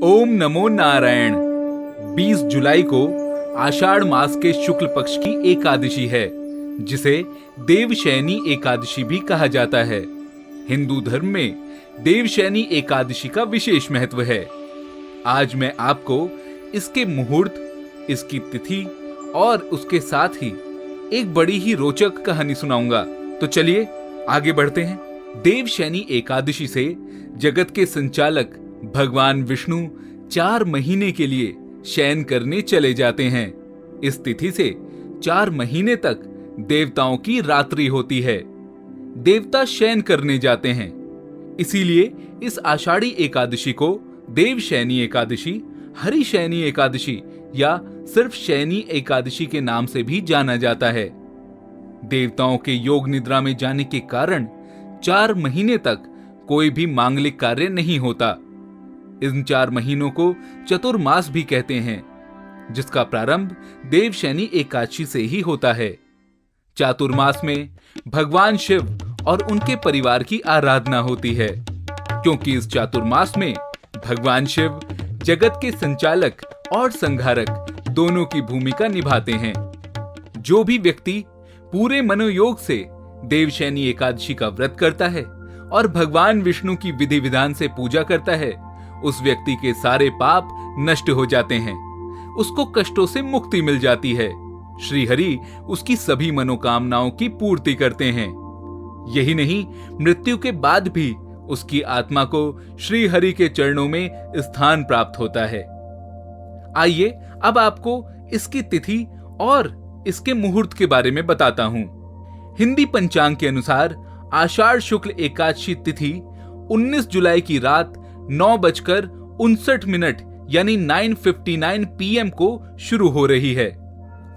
ओम नमो नारायण। 20 जुलाई को आषाढ़ मास के शुक्ल पक्ष की एकादशी है, जिसे देवशयनी एकादशी भी कहा जाता है। हिंदू धर्म में देवशयनी एकादशी का विशेष महत्व है। आज मैं आपको इसके मुहूर्त, इसकी तिथि और उसके साथ ही एक बड़ी ही रोचक कहानी सुनाऊंगा। तो चलिए आगे बढ़ते हैं। देवशयनी एकादशी से जगत के संचालक भगवान विष्णु 4 महीने के लिए शयन करने चले जाते हैं। इस तिथि से 4 महीने तक देवताओं की रात्रि होती है। देवता शयन करने जाते हैं, इसीलिए इस आषाढ़ी एकादशी को देवशयनी एकादशी, हरिशयनी एकादशी या सिर्फ शयनी एकादशी के नाम से भी जाना जाता है। देवताओं के योग निद्रा में जाने के कारण 4 महीने तक कोई भी मांगलिक कार्य नहीं होता। इन 4 महीनों को चतुर्मास भी कहते हैं, जिसका प्रारंभ देवशयनी एकादशी से ही होता है। चातुर्मास में भगवान शिव और उनके परिवार की आराधना होती है, क्योंकि इस चातुर्मास में भगवान शिव जगत के संचालक और संहारक दोनों की भूमिका निभाते हैं। जो भी व्यक्ति पूरे मनोयोग से देवशयनी एकादशी का व्रत करता है और भगवान विष्णु की विधि विधान से पूजा करता है, उस व्यक्ति के सारे पाप नष्ट हो जाते हैं, उसको कष्टों से मुक्ति मिल जाती है। श्री हरि उसकी सभी मनोकामनाओं की पूर्ति करते हैं। यही नहीं, मृत्यु के बाद भी उसकी आत्मा को श्री हरि के चरणों में स्थान प्राप्त होता है। आइए अब आपको इसकी तिथि और इसके मुहूर्त के बारे में बताता हूं। हिंदी पंचांग के अनुसार आषाढ़ शुक्ल एकादशी तिथि 19 जुलाई की रात 9:59 यानी 9:59 PM को शुरू हो रही है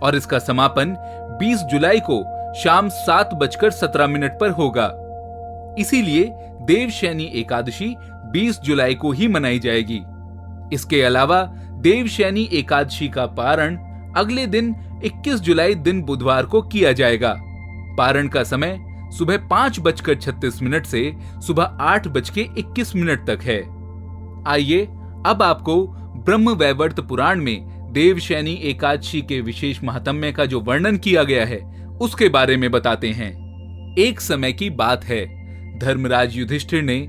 और इसका समापन 20 जुलाई को शाम 7:17 पर होगा। इसीलिए देवशयनी एकादशी 20 जुलाई को ही मनाई जाएगी। इसके अलावा देवशयनी एकादशी का पारण अगले दिन 21 जुलाई दिन बुधवार को किया जाएगा। पारण का समय सुबह 5:36 से सुबह 8:21 तक है। आइए अब आपको ब्रह्मवैवर्त पुराण में देवशयनी एकादशी के विशेष महात्म्य का जो वर्णन किया गया है, उसके बारे में बताते हैं। एक समय की बात है, धर्मराज युधिष्ठिर ने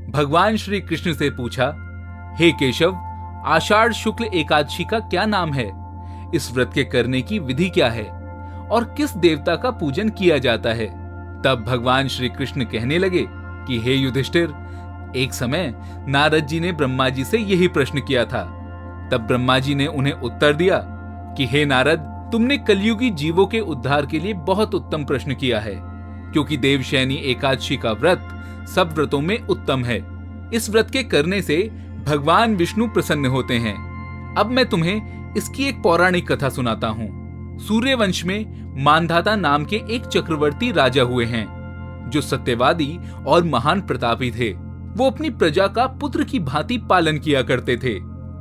भगवान श्री कृष्ण से पूछा, हे केशव, आषाढ़ शुक्ल एकादशी का क्या नाम है? इस व्रत के करने की विधि क्या है और किस देवता का पूजन किया जाता है? तब भगवान श्री कृष्ण कहने लगे कि हे युधिष्ठिर, एक समय नारद जी ने ब्रह्मा जी से यही प्रश्न किया था। तब ब्रह्मा जी ने उन्हें उत्तर दिया कि हे नारद, तुमने कलयुगी जीवों के उद्धार के लिए बहुत उत्तम प्रश्न किया है, क्योंकि देवशयनी एकादशी का व्रत सब व्रतों में उत्तम है। इस व्रत के करने से भगवान विष्णु प्रसन्न होते हैं। अब मैं तुम्हें इसकी एक पौराणिक कथा सुनाता हूँ। सूर्यवंश में मानधाता नाम के एक चक्रवर्ती राजा हुए हैं, जो सत्यवादी और महान प्रतापी थे। वो अपनी प्रजा का पुत्र की भांति पालन किया करते थे।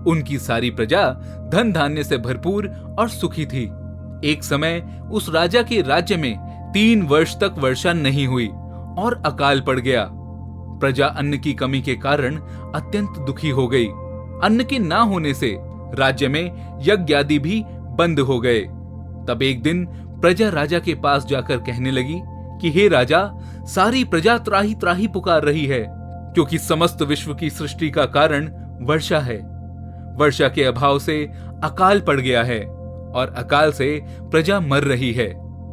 उनकी सारी प्रजा धन धान्य से भरपूर और सुखी थी। एक समय उस राजा के राज्य में 3 वर्ष तक वर्षा नहीं हुई और अकाल पड़ गया। प्रजा अन्न की कमी के कारण अत्यंत दुखी हो गई। अन्न के ना होने से राज्य में यज्ञ आदि भी बंद हो गए। तब एक दिन प्रजा राजा के पास जाकर कहने लगी कि हे राजा, सारी प्रजा त्राही त्राही पुकार रही है, क्योंकि समस्त विश्व की सृष्टि का कारण वर्षा है। वर्षा के अभाव से अकाल पड़ गया है और अकाल से प्रजा मर रही है।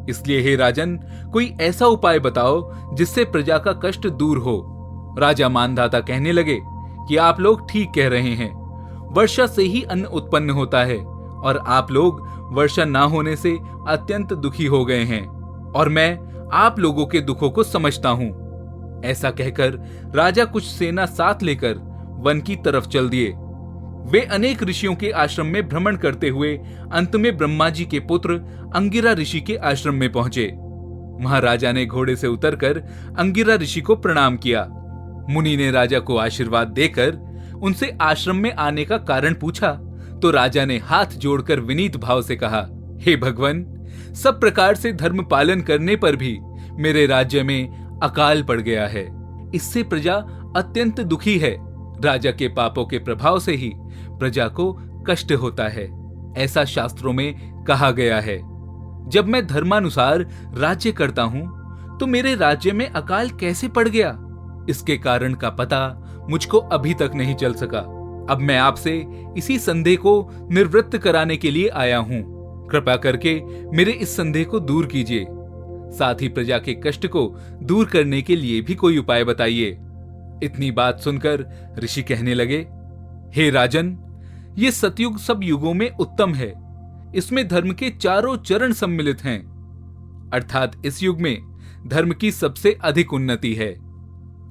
इसलिए हे राजन, कोई ऐसा उपाय बताओ जिससे प्रजा का कष्ट दूर हो। राजा मानधाता कहने लगे कि आप लोग ठीक कह रहे हैं। वर्षा से ही अन्न उत्पन्न होता है और आप लोग वर्षा ना होने से अत्यंत दुखी हो गए हैं और मैं आप लोगों के दुखों को समझता हूँ। ऐसा कहकर राजा कुछ सेना साथ लेकर वन की तरफ चल दिए। वे अनेक ऋषियों के आश्रम में भ्रमण करते हुए अंत में ब्रह्मा जी के पुत्र अंगिरा ऋषि के आश्रम में पहुंचे। महाराजा ने घोड़े से उतरकर अंगिरा ऋषि को प्रणाम किया। मुनि ने राजा को आशीर्वाद देकर उनसे आश्रम में आने का कारण पूछा, तो राजा ने हाथ जोड़कर विनीत भाव से कहा, हे भगवान, सब प्रकार से धर्म पालन करने पर भी मेरे राज्य में अकाल पड़ गया है। इससे प्रजा अत्यंत दुखी है राजा के पापों के प्रभाव से ही प्रजा को कष्ट होता है, ऐसा शास्त्रों में कहा गया है। जब मैं धर्मानुसार राज्य करता हूं तो मेरे राज्य में अकाल कैसे पड़ गया, इसके कारण का पता मुझको अभी तक नहीं चल सका। अब मैं आपसे इसी संदेह को निवृत्त कराने के लिए आया हूं। कृपा करके मेरे इस संदेह को दूर कीजिए। साथ ही प्रजा के कष्ट को दूर करने के लिए भी कोई उपाय बताइए। इतनी बात सुनकर ऋषि कहने लगे, हे राजन, ये सतयुग सब युगों में उत्तम है। इसमें धर्म के चारों चरण सम्मिलित हैं, अर्थात इस युग में धर्म की सबसे अधिक उन्नति है।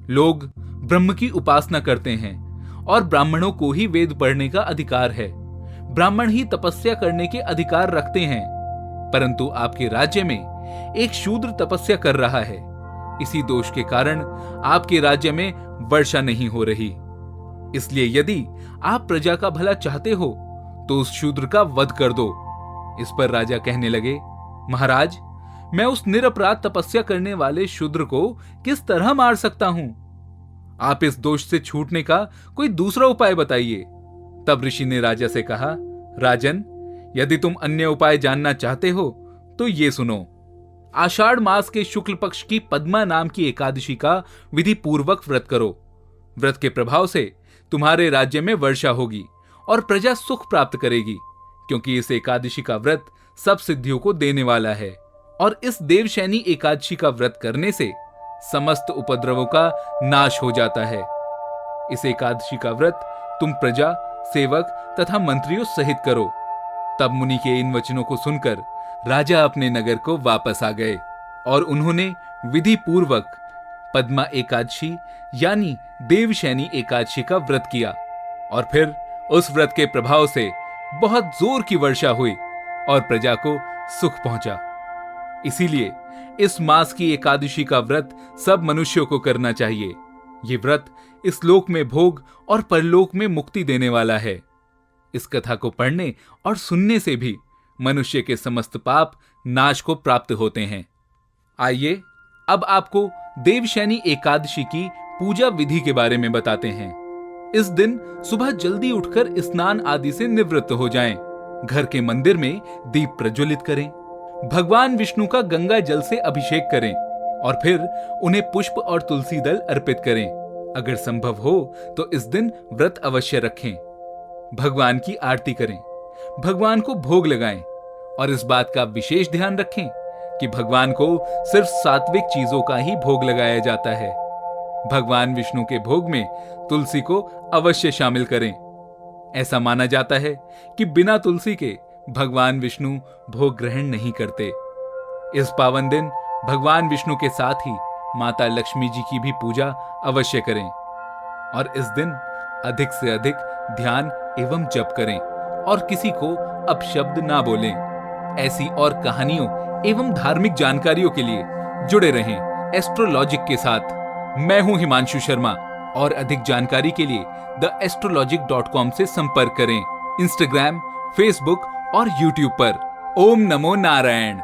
लोग ब्रह्म की उपासना करते हैं और ब्राह्मणों को ही वेद पढ़ने का अधिकार है। ब्राह्मण ही तपस्या करने के अधिकार रखते हैं, परंतु आपके राज्य में एक शूद्र तपस्या कर रहा है। इसी दोष के कारण आपके राज्य में वर्षा नहीं हो रही। इसलिए यदि आप प्रजा का भला चाहते हो तो उस शूद्र का वध कर दो। इस पर राजा कहने लगे, महाराज, मैं उस निरपराध तपस्या करने वाले शूद्र को किस तरह मार सकता हूं? आप इस दोष से छूटने का कोई दूसरा उपाय बताइए। तब ऋषि ने राजा से कहा, राजन, यदि तुम अन्य उपाय जानना चाहते हो तो ये सुनो। आषाढ़ मास के शुक्ल पक्ष की पद्मा नाम की एकादशी का विधि पूर्वक व्रत करो। व्रत के प्रभाव से तुम्हारे राज्य में वर्षा होगी और प्रजा सुख प्राप्त करेगी, क्योंकि इस एकादशी का व्रत सब सिद्धियों को देने वाला है। और इस देवशैनी एकादशी का व्रत करने से समस्त उपद्रवों का नाश हो जाता है। इस एकादशी का व्रत तुम प्रजा, सेवक तथा मंत्रियों सहित करो। तब मुनि के इन वचनों को सुनकर राजा अपने नगर को वापस आ गए और उन्होंने विधि पूर्वक पद्मा एकादशी यानी देवशैनी एकादशी का व्रत किया और फिर उस व्रत के प्रभाव से बहुत जोर की वर्षा हुई और प्रजा को सुख पहुंचा। इसीलिए इस मास की एकादशी का व्रत सब मनुष्यों को करना चाहिए। ये व्रत इस लोक में भोग और परलोक में मुक्ति देने वाला है। इस कथा को पढ़ने और सुनने से भी मनुष्य के समस्त पाप नाश को प्राप्त होते हैं। आइए अब आपको देवशैनी एकादशी की पूजा विधि के बारे में बताते हैं। इस दिन सुबह जल्दी उठकर स्नान आदि से निवृत्त हो जाएं। घर के मंदिर में दीप प्रज्वलित करें। भगवान विष्णु का गंगा जल से अभिषेक करें और फिर उन्हें पुष्प और तुलसी दल अर्पित करें। अगर संभव हो तो इस दिन व्रत अवश्य रखें। भगवान की आरती करें, भगवान को भोग लगाएं और इस बात का विशेष ध्यान रखें कि भगवान को सिर्फ सात्विक चीजों का ही भोग लगाया जाता है। भगवान विष्णु के भोग में तुलसी को अवश्य शामिल करें। ऐसा माना जाता है कि बिना तुलसी के भगवान विष्णु भोग ग्रहण नहीं करते। इस पावन दिन भगवान विष्णु के साथ ही माता लक्ष्मी जी की भी पूजा अवश्य करें और इस दिन अधिक से अधिक ध्यान एवं जप करें और किसी को अपशब्द ना बोलें। ऐसी और कहानियों एवं धार्मिक जानकारियों के लिए जुड़े रहें एस्ट्रोलॉजिक के साथ। मैं हूं हिमांशु शर्मा और अधिक जानकारी के लिए theastrologic.com से संपर्क करें। इंस्टाग्राम, फेसबुक और यूट्यूब पर। ओम नमो नारायण।